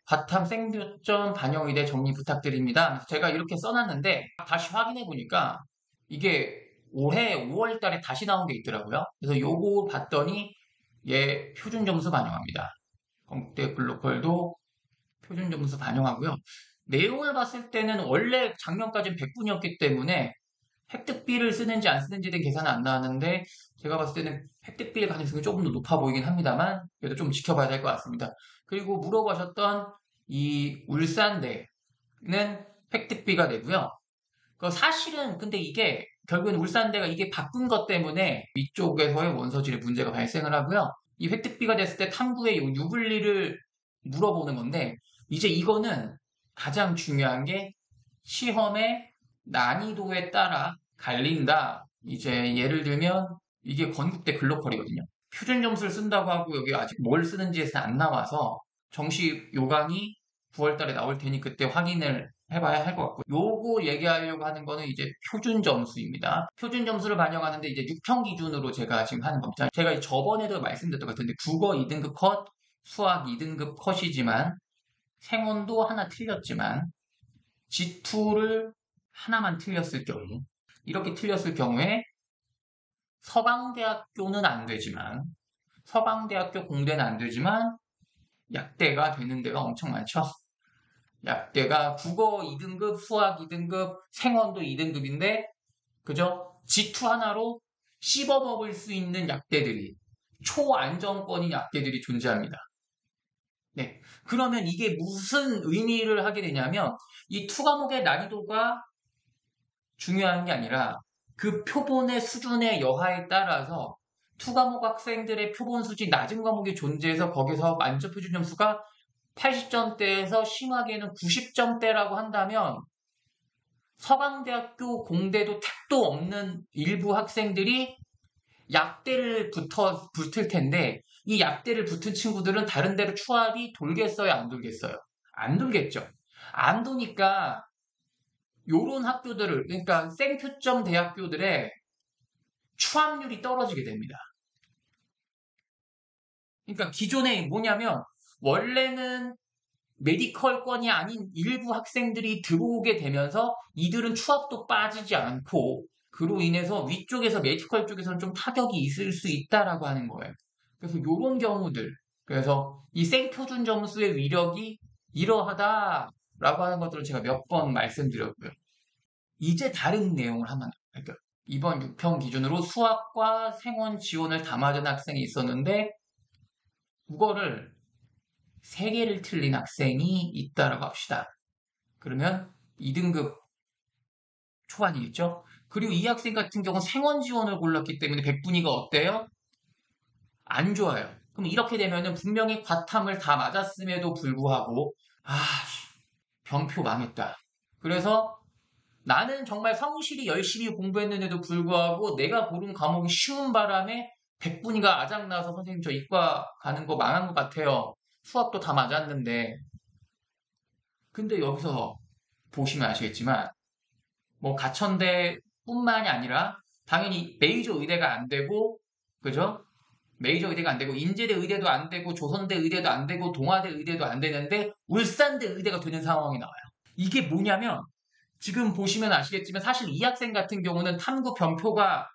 과탐 생교점 반영의대 정리 부탁드립니다. 제가 이렇게 써놨는데 다시 확인해 보니까 이게 올해 5월 달에 다시 나온 게 있더라고요. 그래서 요거 봤더니 얘 표준 점수 반영합니다. 건국대 글로컬도 표준 점수 반영하고요. 내용을 봤을 때는 원래 작년까지는 100분이었기 때문에 획득비를 쓰는지 안 쓰는지에 대한 계산은 안 나왔는데 제가 봤을 때는 획득비의 가능성이 조금 더 높아 보이긴 합니다만 그래도 좀 지켜봐야 될 것 같습니다. 그리고 물어보셨던 이 울산대는 획득비가 되고요. 사실은 근데 이게 결국엔 울산대가 이게 바꾼 것 때문에 위쪽에서의 원서질에 문제가 발생을 하고요. 이 획득비가 됐을 때 탐구의 유불리를 물어보는 건데 이제 이거는 가장 중요한 게 시험의 난이도에 따라 갈린다. 이제 예를 들면 이게 건국대 글로컬이거든요. 표준 점수를 쓴다고 하고 여기 아직 뭘 쓰는지에서 안 나와서 정시 요강이 9월 달에 나올 테니 그때 확인을 해봐야 할 것 같고 요거 얘기하려고 하는 거는 이제 표준 점수입니다. 표준 점수를 반영하는데 이제 6평 기준으로 제가 지금 하는 겁니다. 제가 저번에도 말씀드렸던 것 같은데 국어 2등급 컷, 수학 2등급 컷이지만 생원도 하나 틀렸지만 G2를 하나만 틀렸을 경우 이렇게 틀렸을 경우에 서강대학교는 안 되지만 서강대학교 공대는 안 되지만 약대가 되는 데가 엄청 많죠. 약대가 국어 2등급, 수학 2등급, 생원도 2등급인데 그죠? G2 하나로 씹어먹을 수 있는 약대들이 초안정권인 약대들이 존재합니다. 네. 그러면 이게 무슨 의미를 하게 되냐면 이 투 과목의 난이도가 중요한 게 아니라 그 표본의 수준의 여하에 따라서 투 과목 학생들의 표본 수준이 낮은 과목이 존재해서 거기서 만점 표준 점수가 80점대에서 심하게는 90점대라고 한다면 서강대학교 공대도 택도 없는 일부 학생들이 약대를 붙을 텐데 이 약대를 붙은 친구들은 다른 데로 추합이 돌겠어요? 안 돌겠어요? 안 돌겠죠. 안 도니까 요런 학교들을 그러니까 생표점 대학교들의 추합률이 떨어지게 됩니다. 그러니까 기존에 뭐냐면 원래는 메디컬권이 아닌 일부 학생들이 들어오게 되면서 이들은 추합도 빠지지 않고 그로 인해서 위쪽에서 메디컬 쪽에서는 좀 타격이 있을 수 있다라고 하는 거예요. 그래서 이런 경우들 그래서 이 생표준 점수의 위력이 이러하다라고 하는 것들을 제가 몇 번 말씀드렸고요. 이제 다른 내용을 한번 할게요. 이번 6평 기준으로 수학과 생원 지원을 다 맞은 학생이 있었는데 국어를 3개를 틀린 학생이 있다라고 합시다. 그러면 2등급 초반이겠죠? 그리고 이 학생 같은 경우는 생원 지원을 골랐기 때문에 100분위가 어때요? 안 좋아요. 그럼 이렇게 되면은 분명히 과탐을 다 맞았음에도 불구하고 병표 망했다. 그래서 나는 정말 성실히 열심히 공부했는데도 불구하고 내가 고른 과목이 쉬운 바람에 100분위가 아작나서 선생님 저 이과 가는 거 망한 것 같아요. 수학도 다 맞았는데 근데 여기서 보시면 아시겠지만 뭐 가천대뿐만이 아니라 당연히 메이저 의대가 안 되고 그죠? 메이저 의대가 안 되고 인제대 의대도 안 되고 조선대 의대도 안 되고 동아대 의대도 안 되는데 울산대 의대가 되는 상황이 나와요. 이게 뭐냐면 지금 보시면 아시겠지만 사실 이 학생 같은 경우는 탐구 변표가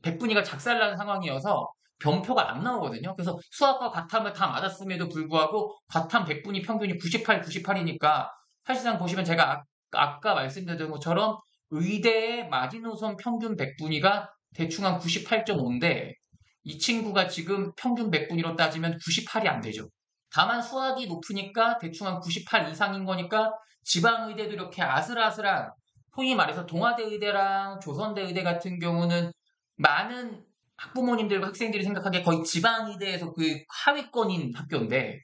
100분위가 작살나는 상황이어서 변표가 안 나오거든요. 그래서 수학과 과탐을 다 맞았음에도 불구하고 과탐 100분위 평균이 98, 98이니까 사실상 보시면 제가 아까 말씀드린 것처럼 의대의 마지노선 평균 100분위가 대충 한 98.5인데 이 친구가 지금 평균 100분위로 따지면 98이 안 되죠. 다만 수학이 높으니까 대충 한 98 이상인 거니까 지방의대도 이렇게 아슬아슬한 소위 말해서 동아대 의대랑 조선대 의대 같은 경우는 많은 학부모님들과 학생들이 생각하기에 거의 지방의대에서 그 하위권인 학교인데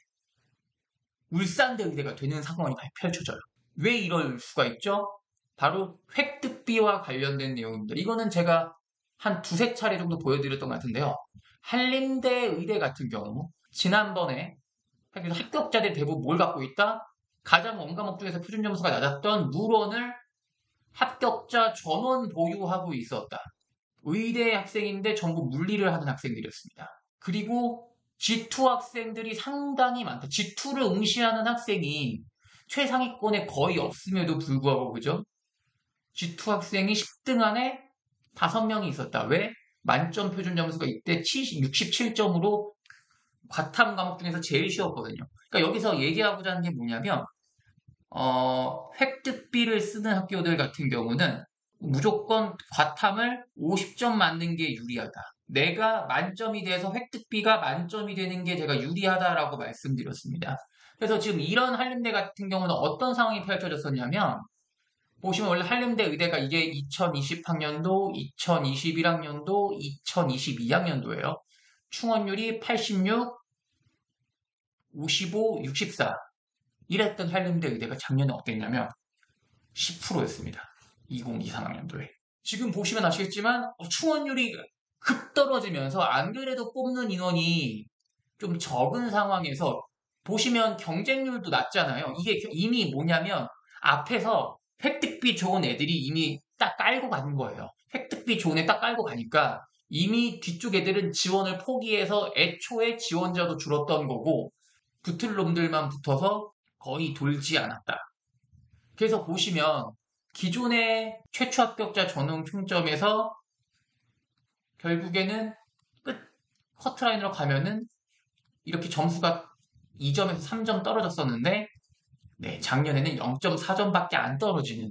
울산대 의대가 되는 상황이 펼쳐져요. 왜 이럴 수가 있죠? 바로 획득비와 관련된 내용입니다. 이거는 제가 한 두세 차례 정도 보여드렸던 것 같은데요. 한림대 의대 같은 경우 지난번에 합격자들 대부분 뭘 갖고 있다? 가장 원과목 중에서 표준 점수가 낮았던 물원을 합격자 전원 보유하고 있었다. 의대 학생인데 전부 물리를 하는 학생들이었습니다. 그리고 G2 학생들이 상당히 많다. G2를 응시하는 학생이 최상위권에 거의 없음에도 불구하고, 그죠? G2 학생이 10등 안에 5명이 있었다. 왜? 만점 표준 점수가 이때 67점으로 과탐 과목 중에서 제일 쉬웠거든요. 그러니까 여기서 얘기하고자 하는 게 뭐냐면, 획득비를 쓰는 학교들 같은 경우는 무조건 과탐을 50점 맞는 게 유리하다. 내가 만점이 돼서 획득비가 만점이 되는 게 제가 유리하다라고 말씀드렸습니다. 그래서 지금 이런 한림대 같은 경우는 어떤 상황이 펼쳐졌었냐면, 보시면 원래 한림대 의대가 이게 2020학년도, 2021학년도, 2022학년도예요. 충원율이 86, 55, 64 이랬던 한림대 의대가 작년에 어땠냐면 10%였습니다. 2023학년도에. 지금 보시면 아시겠지만 충원율이 급 떨어지면서 안 그래도 뽑는 인원이 좀 적은 상황에서 보시면 경쟁률도 낮잖아요. 이게 이미 뭐냐면 앞에서 획득비 좋은 애들이 이미 딱 깔고 가는 거예요. 획득비 좋은 애 딱 깔고 가니까 이미 뒤쪽 애들은 지원을 포기해서 애초에 지원자도 줄었던 거고 붙을 놈들만 붙어서 거의 돌지 않았다. 그래서 보시면 기존의 최초 합격자 전형 총점에서 결국에는 끝 커트라인으로 가면은 이렇게 점수가 2점에서 3점 떨어졌었는데 네, 작년에는 0.4점밖에 안 떨어지는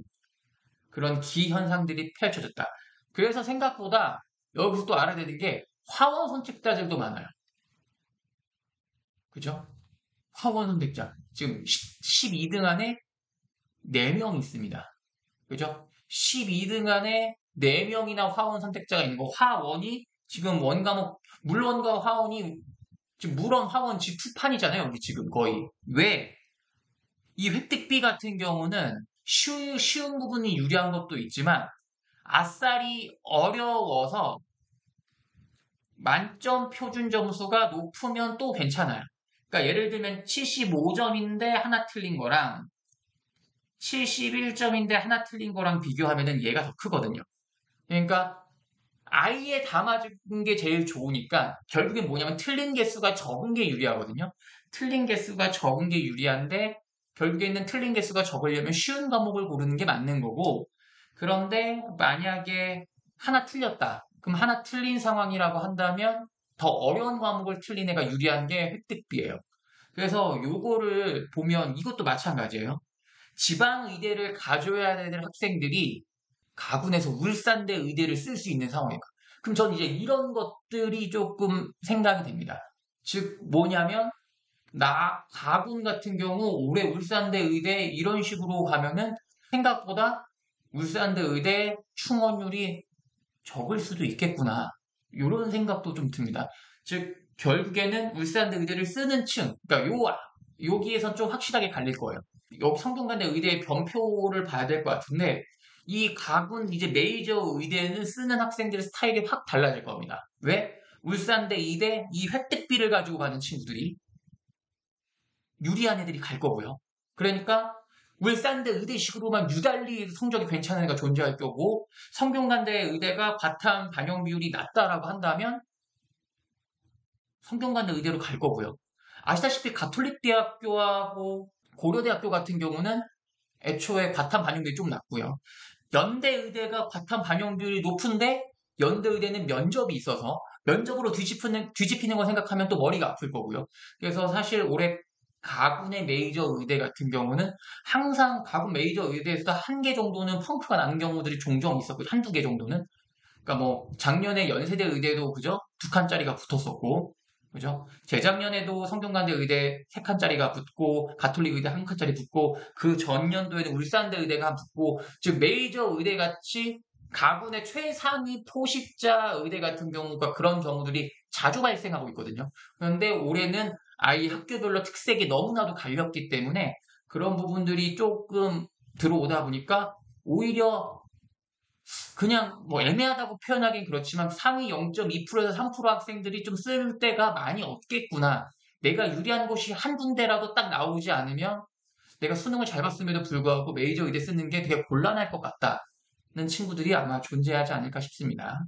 그런 기현상들이 펼쳐졌다. 그래서 생각보다 여기서 또 알아야 되는 게 화원 선택자들도 많아요. 그죠? 화원 선택자. 지금 12등 안에 4명 있습니다. 그죠? 12등 안에 4명이나 화원 선택자가 있는 거. 화원이 지금 원과목, 물원과 화원이 지금 물원, 화원 G2판이잖아요. 여기 지금 거의. 왜? 이 획득비 같은 경우는 쉬운 부분이 유리한 것도 있지만 아싸리 어려워서 만점 표준 점수가 높으면 또 괜찮아요. 그러니까 예를 들면 75점인데 하나 틀린 거랑 71점인데 하나 틀린 거랑 비교하면은 얘가 더 크거든요. 그러니까 아예 다 맞은 게 제일 좋으니까 결국엔 뭐냐면 틀린 개수가 적은 게 유리하거든요. 틀린 개수가 적은 게 유리한데 결국에는 틀린 개수가 적으려면 쉬운 과목을 고르는 게 맞는 거고 그런데 만약에 하나 틀렸다. 그럼 하나 틀린 상황이라고 한다면 더 어려운 과목을 틀린 애가 유리한 게 획득비예요. 그래서 요거를 보면 이것도 마찬가지예요. 지방의대를 가져야 되는 학생들이 가군에서 울산대 의대를 쓸 수 있는 상황이니까. 그럼 전 이제 이런 것들이 조금 생각이 됩니다. 즉 뭐냐면 나 가군 같은 경우 올해 울산대 의대 이런 식으로 가면은 생각보다 울산대 의대 충원율이 적을 수도 있겠구나. 이런 생각도 좀 듭니다. 즉 결국에는 울산대 의대를 쓰는 층, 그러니까 여기에선 좀 확실하게 갈릴 거예요. 여기 성균관대 의대의 변표를 봐야 될 것 같은데 이 가군 이제 메이저 의대는 쓰는 학생들의 스타일이 확 달라질 겁니다. 왜? 울산대 의대 이 획득비를 가지고 가는 친구들이 유리한 애들이 갈 거고요. 그러니까 울산대 의대식으로만 유달리 성적이 괜찮은 애가 존재할 거고 성균관대 의대가 과탐 반영 비율이 낮다라고 한다면 성균관대 의대로 갈 거고요. 아시다시피 가톨릭대학교하고 고려대학교 같은 경우는 애초에 과탐 반영 비율이 좀 낮고요. 연대의대가 과탐 반영 비율이 높은데 연대의대는 면접이 있어서 면접으로 뒤집히는 걸 생각하면 또 머리가 아플 거고요. 그래서 사실 올해 가군의 메이저 의대 같은 경우는 항상 가군 메이저 의대에서 한 개 정도는 펑크가 나는 경우들이 종종 있었고 한두 개 정도는 그러니까 뭐 작년에 연세대 의대도 그죠? 2칸짜리가 붙었었고 그죠? 재작년에도 성균관대 의대 3칸짜리가 붙고 가톨릭 의대 1칸짜리 붙고 그 전년도에는 울산대 의대가 붙고 즉 메이저 의대 같이 가군의 최상위 포식자 의대 같은 경우가 그런 경우들이 자주 발생하고 있거든요. 그런데 올해는 아이 학교별로 특색이 너무나도 갈렸기 때문에 그런 부분들이 조금 들어오다 보니까 오히려 그냥 뭐 애매하다고 표현하긴 그렇지만 상위 0.2%에서 3% 학생들이 좀 쓸 데가 많이 없겠구나. 내가 유리한 곳이 한 군데라도 딱 나오지 않으면 내가 수능을 잘 봤음에도 불구하고 메이저 의대 쓰는 게 되게 곤란할 것 같다는 친구들이 아마 존재하지 않을까 싶습니다.